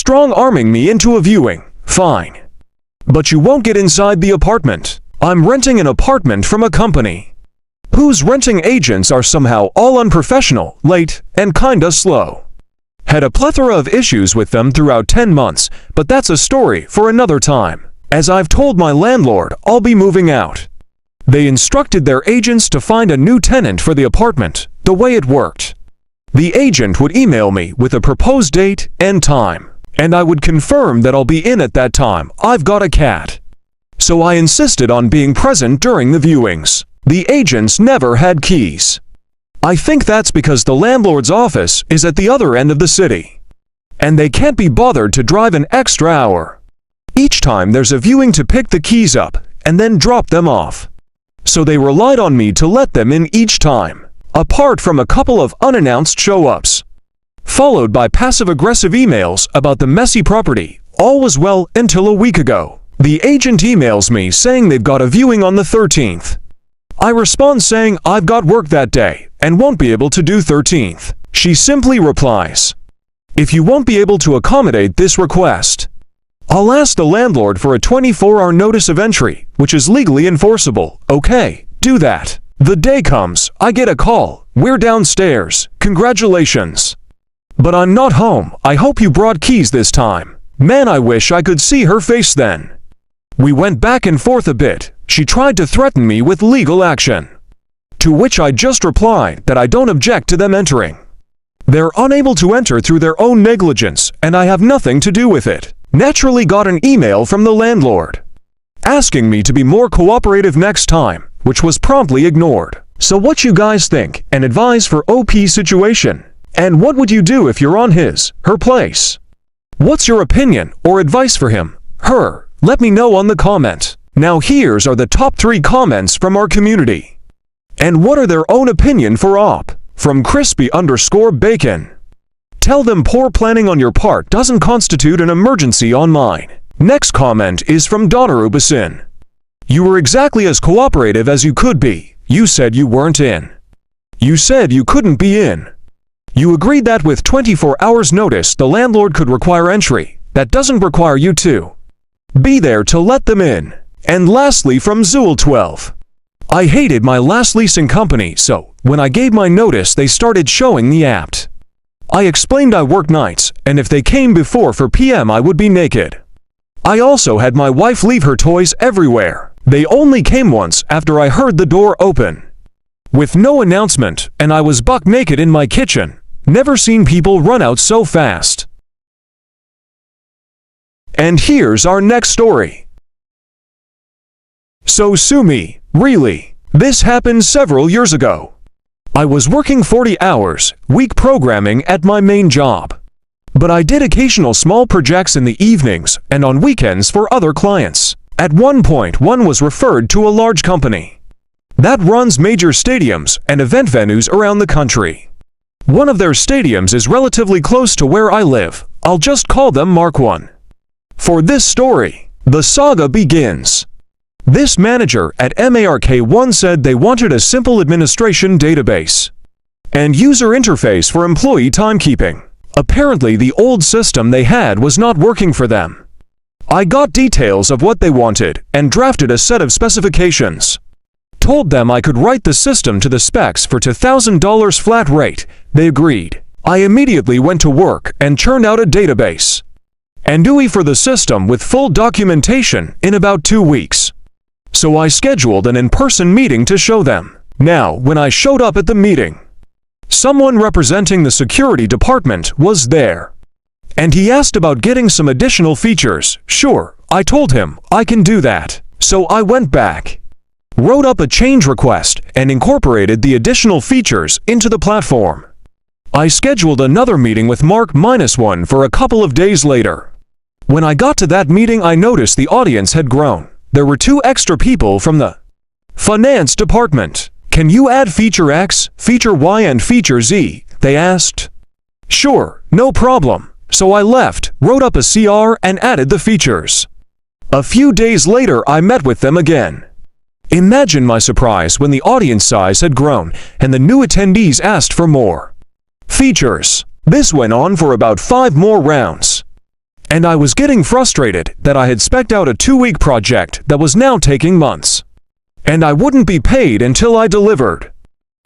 strong-arming me into a viewing, fine. But you won't get inside the apartment. I'm renting an apartment from a company whose renting agents are somehow all unprofessional, late, and kinda slow. Had a plethora of issues with them throughout 10 months, but that's a story for another time. As I've told my landlord, I'll be moving out. They instructed their agents to find a new tenant for the apartment. The way it worked, the agent would email me with a proposed date and time, and I would confirm that I'll be in at that time. I've got a cat, so I insisted on being present during the viewings. The agents never had keys. I think that's because the landlord's office is at the other end of the city, and they can't be bothered to drive an extra hour each time there's a viewing to pick the keys up and then drop them off. So they relied on me to let them in each time, apart from a couple of unannounced show-ups, followed by passive-aggressive emails about the messy property. All was well until a week ago. The agent emails me saying they've got a viewing on the 13th. I respond saying I've got work that day and won't be able to do 13th. She simply replies, "If you won't be able to accommodate this request, I'll ask the landlord for a 24-hour notice of entry, which is legally enforceable." Okay, do that. The day comes, I get a call. "We're downstairs. Congratulations. But I'm not home. I hope you brought keys this time." Man, I wish I could see her face then. We went back and forth a bit. She tried to threaten me with legal action, to which I just replied that I don't object to them entering. They're unable to enter through their own negligence, and I have nothing to do with it. Naturally got an email from the landlord asking me to be more cooperative next time, which was promptly ignored. So what you guys think and advise for OP situation? And what would you do if you're on her place? What's your opinion or advice for him, her? Let me know on the comment. Now here's are the top 3 comments from our community. And what are their own opinion for OP? From crispy_bacon. Tell them poor planning on your part doesn't constitute an emergency on mine. Next comment is from Donaru Basin. You were exactly as cooperative as you could be. You said you weren't in. You said you couldn't be in. You agreed that with 24 hours notice the landlord could require entry. That doesn't require you to be there to let them in. And lastly from Zool12. I hated my last leasing company, so when I gave my notice they started showing the apt. I explained I work nights, and if they came before 4 p.m. I would be naked. I also had my wife leave her toys everywhere. They only came once after I heard the door open, with no announcement, and I was buck naked in my kitchen. Never seen people run out so fast. And here's our next story. So sue me, really. This happened several years ago. I was working 40 hours week programming at my main job, but I did occasional small projects in the evenings and on weekends for other clients. At one point, one was referred to a large company that runs major stadiums and event venues around the country. One of their stadiums is relatively close to where I live. I'll just call them Mark 1. For this story, the saga begins. This manager at MARK1 said they wanted a simple administration database and user interface for employee timekeeping. Apparently, the old system they had was not working for them. I got details of what they wanted and drafted a set of specifications. Told them I could write the system to the specs for $2,000 flat rate. They agreed. I immediately went to work and churned out a database and GUI for the system with full documentation in about 2 weeks. So I scheduled an in-person meeting to show them. Now, when I showed up at the meeting, someone representing the security department was there, and he asked about getting some additional features. Sure, I told him I can do that. So I went back, wrote up a change request, and incorporated the additional features into the platform. I scheduled another meeting with Mark-1 for a couple of days later. When I got to that meeting, I noticed the audience had grown. There were 2 extra people from the finance department. "Can you add feature X, feature Y, and feature Z?" they asked. Sure, no problem. So I left, wrote up a CR, and added the features. A few days later, I met with them again. Imagine my surprise when the audience size had grown and the new attendees asked for more features. This went on for about 5 more rounds. And I was getting frustrated that I had spec'd out a 2-week project that was now taking months. And I wouldn't be paid until I delivered.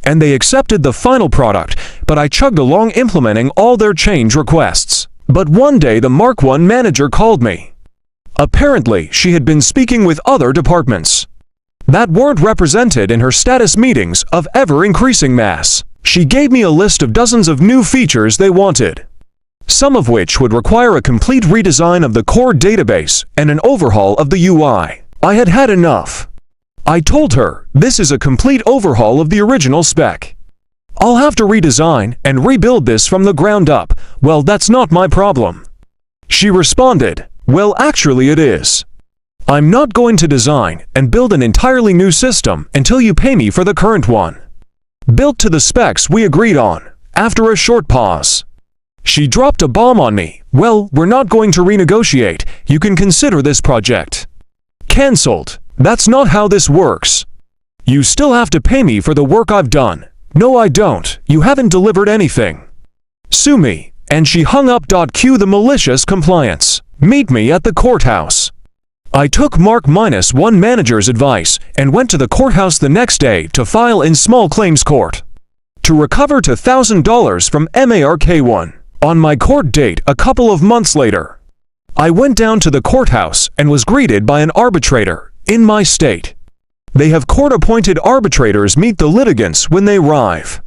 And they accepted the final product, but I chugged along implementing all their change requests. But one day the Mark I manager called me. Apparently, she had been speaking with other departments that weren't represented in her status meetings of ever-increasing mass. She gave me a list of dozens of new features they wanted, some of which would require a complete redesign of the core database and an overhaul of the UI. I had had enough. I told her, this is a complete overhaul of the original spec. I'll have to redesign and rebuild this from the ground up. Well, that's not my problem. She responded, well, actually it is. I'm not going to design and build an entirely new system until you pay me for the current one, built to the specs we agreed on. After a short pause, she dropped a bomb on me. Well, we're not going to renegotiate. You can consider this project cancelled. That's not how this works. You still have to pay me for the work I've done. No, I don't. You haven't delivered anything. Sue me. And she hung up. Cue the malicious compliance. Meet me at the courthouse. I took Mark I manager's advice and went to the courthouse the next day to file in small claims court to recover $2,000 from Mark1. On my court date a couple of months later, I went down to the courthouse and was greeted by an arbitrator. In my state, they have court-appointed arbitrators meet the litigants when they arrive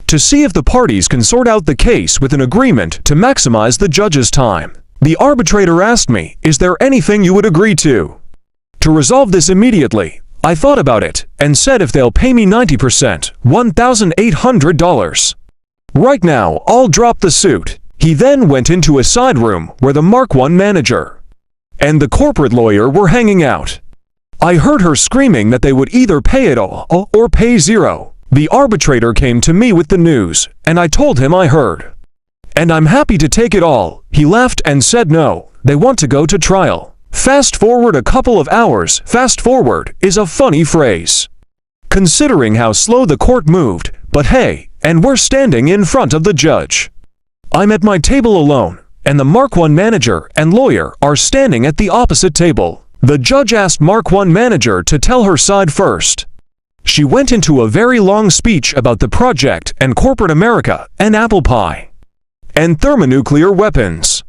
to see if the parties can sort out the case with an agreement to maximize the judge's time. The arbitrator asked me, is there anything you would agree to resolve this immediately? I thought about it and said if they'll pay me 90%, $1,800. Right now, I'll drop the suit. He then went into a side room where the Mark I manager and the corporate lawyer were hanging out. I heard her screaming that they would either pay it all or pay zero. The arbitrator came to me with the news, and I told him I heard. And I'm happy to take it all. He laughed and said no, they want to go to trial. Fast forward a couple of hours. Fast forward is a funny phrase, considering how slow the court moved, but hey, and we're standing in front of the judge. I'm at my table alone, and the Mark I manager and lawyer are standing at the opposite table. The judge asked Mark I manager to tell her side first. She went into a very long speech about the project and corporate America and apple pie and thermonuclear weapons.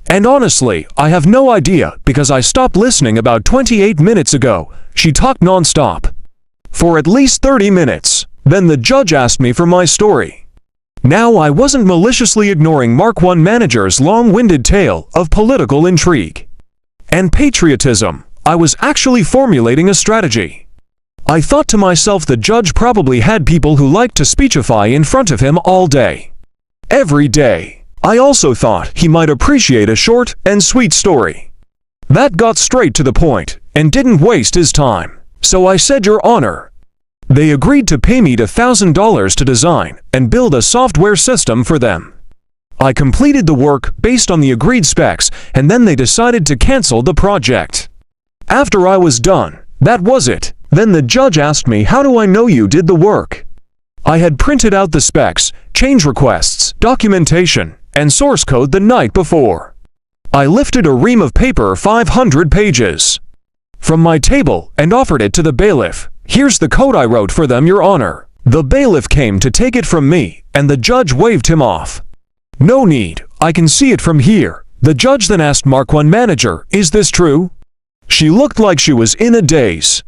And honestly, I have no idea because I stopped listening about 28 minutes ago. She talked non-stop for at least 30 minutes. Then the judge asked me for my story. Now I wasn't maliciously ignoring Mark I manager's long-winded tale of political intrigue and patriotism. I was actually formulating a strategy. I thought to myself the judge probably had people who liked to speechify in front of him all day, every day. I also thought he might appreciate a short and sweet story that got straight to the point and didn't waste his time. So I said, Your Honor, they agreed to pay me $1,000 to design and build a software system for them. I completed the work based on the agreed specs, and then they decided to cancel the project. After I was done, that was it. Then the judge asked me, how do I know you did the work? I had printed out the specs, change requests, documentation, and source code the night before. I lifted a ream of paper 500 pages from my table and offered it to the bailiff. Here's the code I wrote for them, Your Honor. The bailiff came to take it from me, and the judge waved him off. No need, I can see it from here. The judge then asked Mark I manager, is this true? She looked like she was in a daze.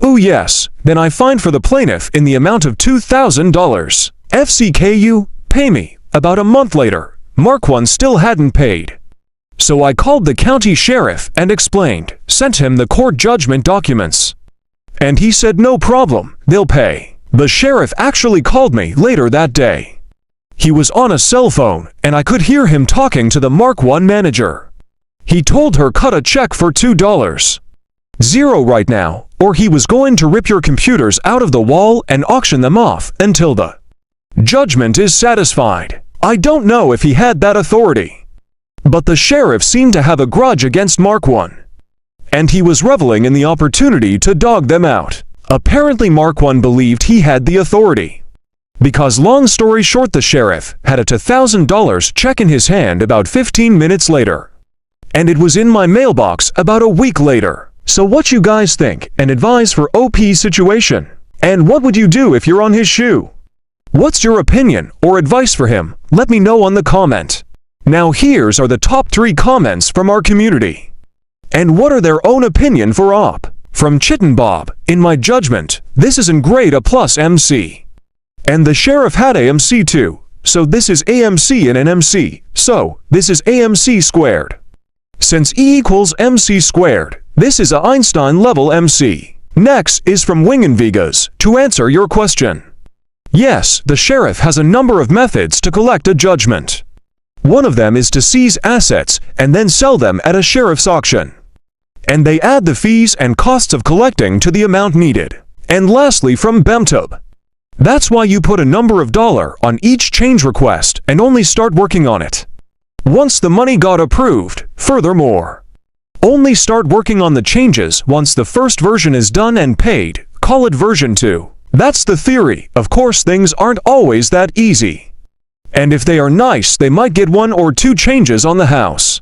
Oh yes, then I fined for the plaintiff in the amount of $2,000. FCKU, pay me. About a month later, Mark I still hadn't paid. So I called the county sheriff and explained, sent him the court judgment documents. And he said no problem, they'll pay. The sheriff actually called me later that day. He was on a cell phone, and I could hear him talking to the Mark I manager. He told her cut a check for $2.00 right now, or he was going to rip your computers out of the wall and auction them off until the judgment is satisfied. I don't know if he had that authority, but the sheriff seemed to have a grudge against Mark I, and he was reveling in the opportunity to dog them out. Apparently Mark I believed he had the authority, because long story short, the sheriff had a $2,000 check in his hand about 15 minutes later. and it was in my mailbox about a week later. So what you guys think and advise for OP's situation? And what would you do if you're on his shoe? What's your opinion or advice for him? Let me know on the comment. Now here's are the top 3 comments from our community. And what are their own opinion for OP? From Chitin Bob, in my judgment, this isn't grade A plus MC. And the sheriff had AMC too, so this is AMC and an MC, so this is AMC squared. Since E equals MC squared, this is a Einstein level MC. Next is from Wingenvegas, to answer your question. Yes, the sheriff has a number of methods to collect a judgment. One of them is to seize assets and then sell them at a sheriff's auction. And they add the fees and costs of collecting to the amount needed. And lastly from Bemtub. That's why you put a number of dollar on each change request and only start working on it once the money got approved. Furthermore, only start working on the changes once the first version is done and paid. Call it version 2. That's the theory. Of course, things aren't always that easy. And if they are nice, they might get 1 or 2 changes on the house.